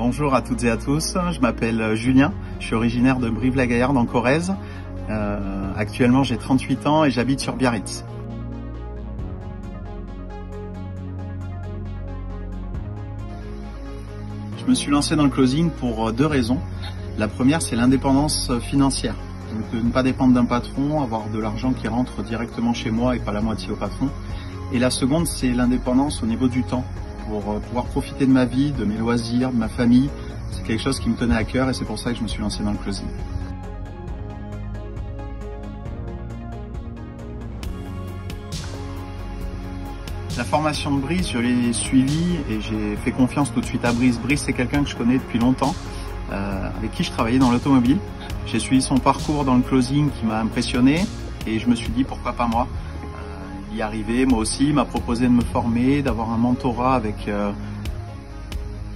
Bonjour à toutes et à tous, je m'appelle Julien, je suis originaire de Brive-la-Gaillarde en Corrèze. Actuellement j'ai 38 ans et j'habite sur Biarritz. Je me suis lancé dans le closing pour deux raisons. La première, c'est l'indépendance financière. Donc de ne pas dépendre d'un patron, avoir de l'argent qui rentre directement chez moi et pas la moitié au patron. Et la seconde, c'est l'indépendance au niveau du temps, pour pouvoir profiter de ma vie, de mes loisirs, de ma famille. C'est quelque chose qui me tenait à cœur et c'est pour ça que je me suis lancé dans le closing. La formation de Brice, je l'ai suivie et j'ai fait confiance tout de suite à Brice. Brice, c'est quelqu'un que je connais depuis longtemps, avec qui je travaillais dans l'automobile. J'ai suivi son parcours dans le closing qui m'a impressionné et je me suis dit pourquoi pas moi y arriver. Moi aussi, il m'a proposé de me former, d'avoir un mentorat avec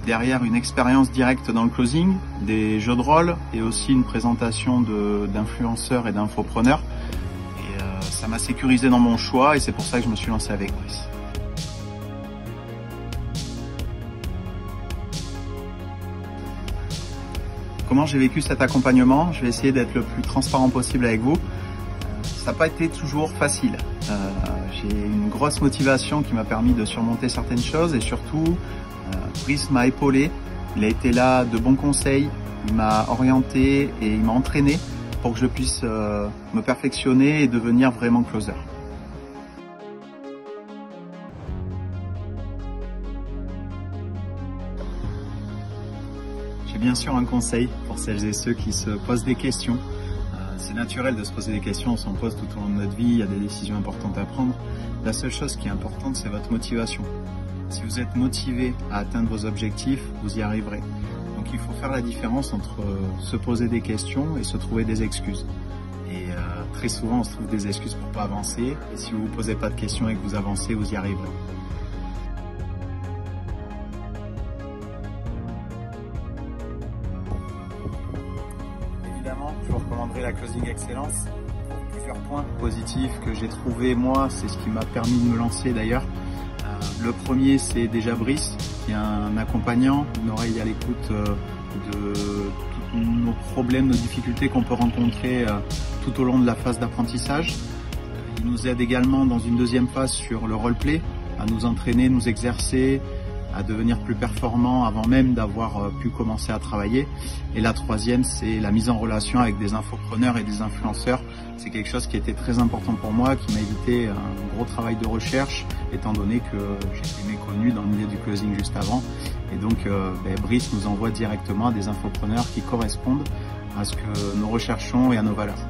derrière une expérience directe dans le closing, des jeux de rôle et aussi une présentation d'influenceurs et d'infopreneurs. Et ça m'a sécurisé dans mon choix et c'est pour ça que je me suis lancé avec Brice. Comment j'ai vécu cet accompagnement? Je vais essayer d'être le plus transparent possible avec vous. Ça n'a pas été toujours facile. J'ai une grosse motivation qui m'a permis de surmonter certaines choses et surtout, Brice m'a épaulé. Il a été là de bons conseils, il m'a orienté et il m'a entraîné pour que je puisse me perfectionner et devenir vraiment closer. J'ai bien sûr un conseil pour celles et ceux qui se posent des questions. C'est naturel de se poser des questions, on s'en pose tout au long de notre vie, il y a des décisions importantes à prendre. La seule chose qui est importante, c'est votre motivation. Si vous êtes motivé à atteindre vos objectifs, vous y arriverez. Donc il faut faire la différence entre se poser des questions et se trouver des excuses. Et très souvent, on se trouve des excuses pour pas avancer. Et si vous ne vous posez pas de questions et que vous avancez, vous y arriverez. Évidemment, je vous recommanderais la Closing Excellence pour plusieurs points positifs que j'ai trouvé moi, c'est ce qui m'a permis de me lancer d'ailleurs. Le premier, c'est déjà Brice, qui est un accompagnant, une oreille à l'écoute de tous nos problèmes, nos difficultés qu'on peut rencontrer tout au long de la phase d'apprentissage. Il nous aide également dans une deuxième phase sur le roleplay, à nous entraîner, nous exercer, à devenir plus performant avant même d'avoir pu commencer à travailler. Et la troisième, c'est la mise en relation avec des infopreneurs et des influenceurs. C'est quelque chose qui était très important pour moi, qui m'a évité un gros travail de recherche, étant donné que j'étais méconnu dans le milieu du closing juste avant. Et donc, Brice nous envoie directement à des infopreneurs qui correspondent à ce que nous recherchons et à nos valeurs.